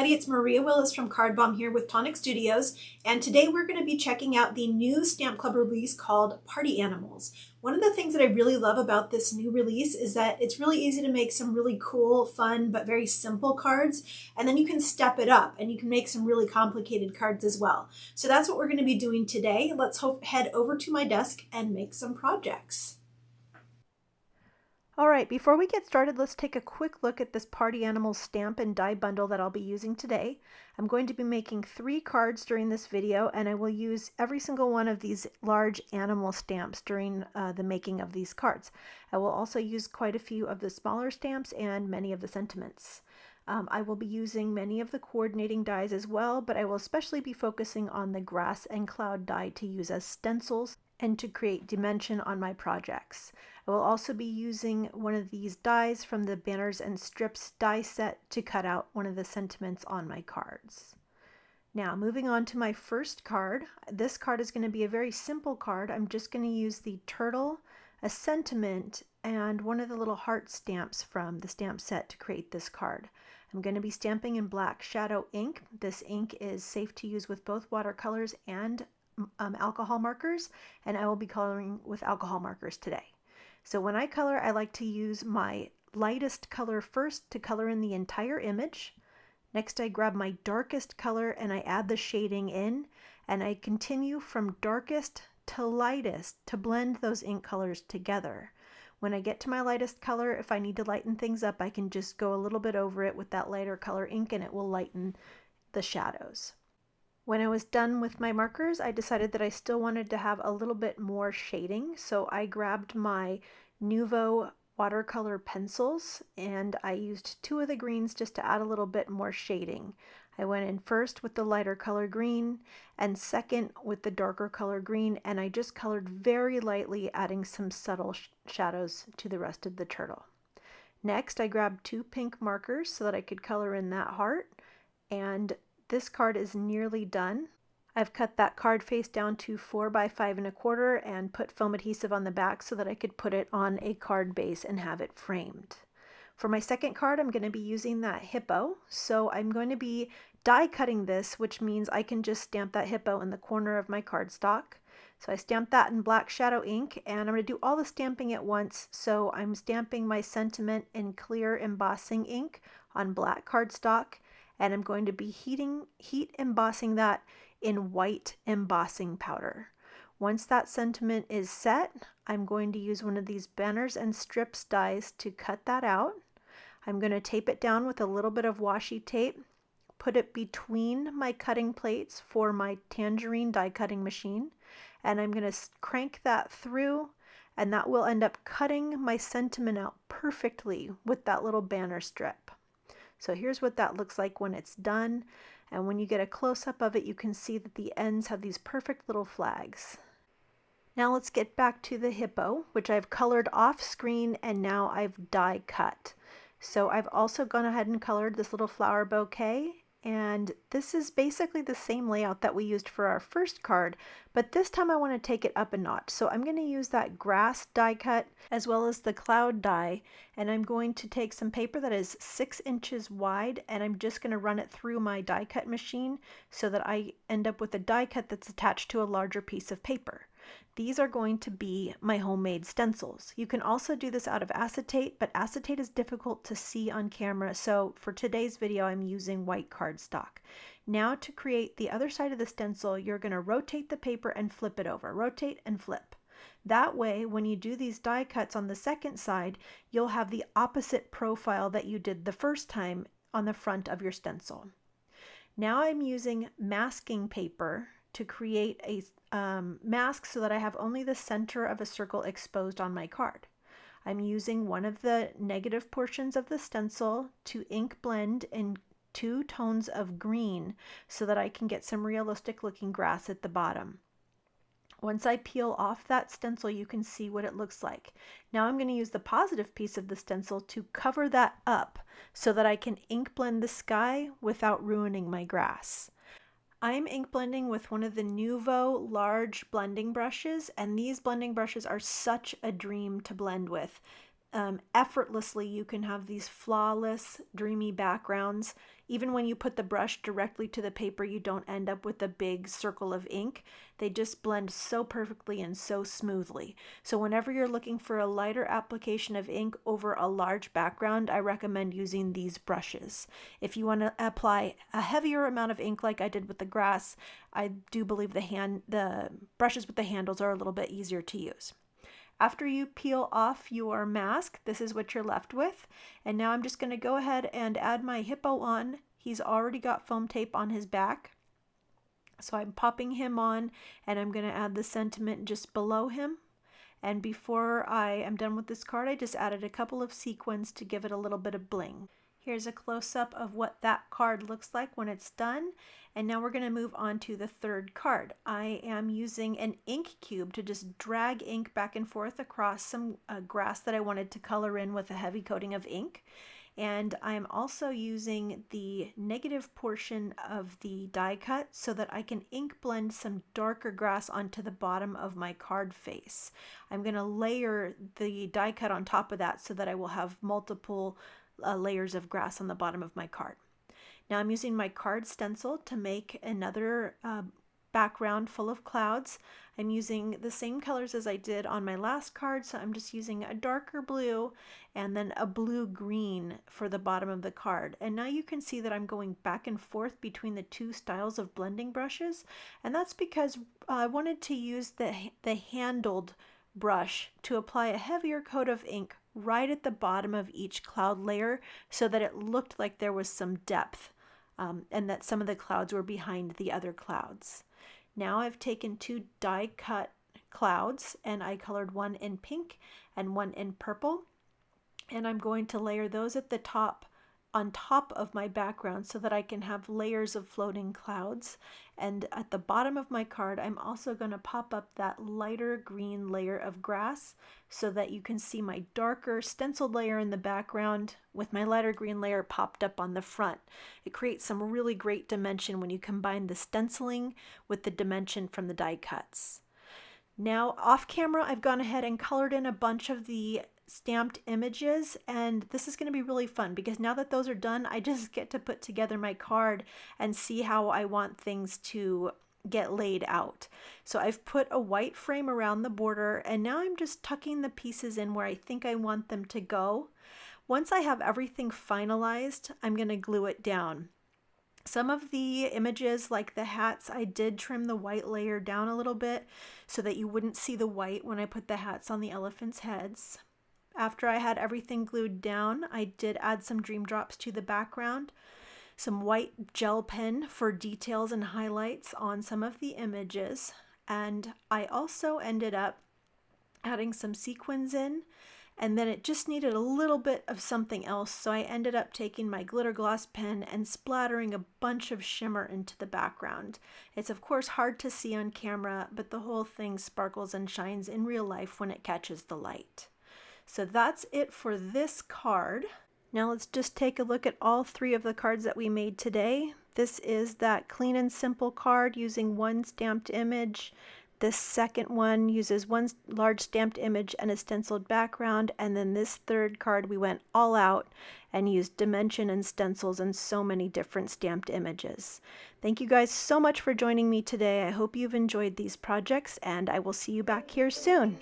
everybody, it's Maria Willis from Card Bomb here with Tonic Studios, and today we're going to be checking out the new Stamp Club release called Party Animals. One of the things that I really love about this new release is that it's really easy to make some really cool, fun, but very simple cards, and then you can step it up and you can make some really complicated cards as well. So that's what we're going to be doing today. Let's head over to my desk and make some projects. Alright, before we get started, let's take a quick look at this Party Animals stamp and die bundle that I'll be using today. I'm going to be making 3 cards during this video, and I will use every single one of these large animal stamps during the making of these cards. I will also use quite a few of the smaller stamps and many of the sentiments. I will be using many of the coordinating dies as well, but I will especially be focusing on the grass and cloud die to use as stencils and to create dimension on my projects. I will also be using one of these dies from the banners and strips die set to cut out one of the sentiments on my cards. Now moving on to my first card. This card is going to be a very simple card. I'm just going to use the turtle, a sentiment, and one of the little heart stamps from the stamp set to create this card. I'm going to be stamping in black shadow ink. This ink is safe to use with both watercolors and alcohol markers, and I will be coloring with alcohol markers today. So when I color, I like to use my lightest color first to color in the entire image. Next, I grab my darkest color and I add the shading in, and I continue from darkest to lightest to blend those ink colors together. When I get to my lightest color, if I need to lighten things up, I can just go a little bit over it with that lighter color ink and it will lighten the shadows. When I was done with my markers, I decided that I still wanted to have a little bit more shading, so I grabbed my Nuvo watercolor pencils and I used 2 of the greens just to add a little bit more shading. I went in first with the lighter color green and second with the darker color green, and I just colored very lightly, adding some subtle shadows to the rest of the turtle. Next, I grabbed 2 pink markers so that I could color in that heart, and this card is nearly done. I've cut that card face down to 4 by 5 1/4 and put foam adhesive on the back so that I could put it on a card base and have it framed. For my second card, I'm going to be using that hippo. So I'm going to be die cutting this, which means I can just stamp that hippo in the corner of my cardstock. So I stamped that in black shadow ink, and I'm going to do all the stamping at once. So I'm stamping my sentiment in clear embossing ink on black cardstock, and I'm going to be heat embossing that in white embossing powder. Once that sentiment is set, I'm going to use one of these banners and strips dies to cut that out. I'm going to tape it down with a little bit of washi tape, put it between my cutting plates for my tangerine die cutting machine, and I'm going to crank that through, and that will end up cutting my sentiment out perfectly with that little banner strip. So here's what that looks like when it's done, and when you get a close-up of it, you can see that the ends have these perfect little flags. Now let's get back to the hippo, which I've colored off screen and now I've die cut. So I've also gone ahead and colored this little flower bouquet, and this is basically the same layout that we used for our first card, but this time I want to take it up a notch. So I'm going to use that grass die cut as well as the cloud die, and I'm going to take some paper that is 6 inches wide, and I'm just going to run it through my die cut machine so that I end up with a die cut that's attached to a larger piece of paper. These are going to be my homemade stencils. You can also do this out of acetate, but acetate is difficult to see on camera, so for today's video I'm using white cardstock. Now to create the other side of the stencil, you're going to rotate the paper and flip it over. Rotate and flip. That way, when you do these die cuts on the second side, you'll have the opposite profile that you did the first time on the front of your stencil. Now I'm using masking paper to create a mask so that I have only the center of a circle exposed on my card. I'm using one of the negative portions of the stencil to ink blend in 2 tones of green so that I can get some realistic looking grass at the bottom. Once I peel off that stencil, you can see what it looks like. Now I'm going to use the positive piece of the stencil to cover that up so that I can ink blend the sky without ruining my grass. I'm ink blending with one of the Nuvo large blending brushes, and these blending brushes are such a dream to blend with. Effortlessly, you can have these flawless, dreamy backgrounds, Even when you put the brush directly to the paper, you don't end up with a big circle of ink. They just blend so perfectly and so smoothly. So whenever you're looking for a lighter application of ink over a large background, I recommend using these brushes. If you want to apply a heavier amount of ink like I did with the grass, I do believe the brushes with the handles are a little bit easier to use. After you peel off your mask, this is what you're left with. And now I'm just going to go ahead and add my hippo on. He's already got foam tape on his back. So I'm popping him on, and I'm going to add the sentiment just below him. And before I am done with this card, I just added a couple of sequins to give it a little bit of bling. Here's a close-up of what that card looks like when it's done. And now we're going to move on to the third card. I am using an ink cube to just drag ink back and forth across some grass that I wanted to color in with a heavy coating of ink. And I'm also using the negative portion of the die cut so that I can ink blend some darker grass onto the bottom of my card face. I'm going to layer the die cut on top of that so that I will have multiple layers of grass on the bottom of my card. Now I'm using my card stencil to make another background full of clouds. I'm using the same colors as I did on my last card, so I'm just using a darker blue and then a blue-green for the bottom of the card. And now you can see that I'm going back and forth between the two styles of blending brushes, and that's because I wanted to use the handled brush to apply a heavier coat of ink right at the bottom of each cloud layer so that it looked like there was some depth and that some of the clouds were behind the other clouds. Now I've taken two die cut clouds and I colored one in pink and one in purple, and I'm going to layer those at the top on top of my background so that I can have layers of floating clouds. And at the bottom of my card, I'm also going to pop up that lighter green layer of grass so that you can see my darker stenciled layer in the background with my lighter green layer popped up on the front. It creates some really great dimension when you combine the stenciling with the dimension from the die cuts. Now off camera, I've gone ahead and colored in a bunch of the stamped images, and this is going to be really fun because now that those are done, I just get to put together my card and see how I want things to get laid out. So I've put a white frame around the border, and now I'm just tucking the pieces in where I think I want them to go. Once I have everything finalized, I'm going to glue it down. Some of the images, like the hats, I did trim the white layer down a little bit so that you wouldn't see the white when I put the hats on the elephants' heads. After I had everything glued down, I did add some dream drops to the background, some white gel pen for details and highlights on some of the images, and I also ended up adding some sequins in, and then it just needed a little bit of something else, so I ended up taking my glitter gloss pen and splattering a bunch of shimmer into the background. It's of course hard to see on camera, but the whole thing sparkles and shines in real life when it catches the light. So that's it for this card. Now let's just take a look at all three of the cards that we made today. This is that clean and simple card using one stamped image. This second one uses one large stamped image and a stenciled background. And then this third card, we went all out and used dimension and stencils and so many different stamped images. Thank you guys so much for joining me today. I hope you've enjoyed these projects, and I will see you back here soon.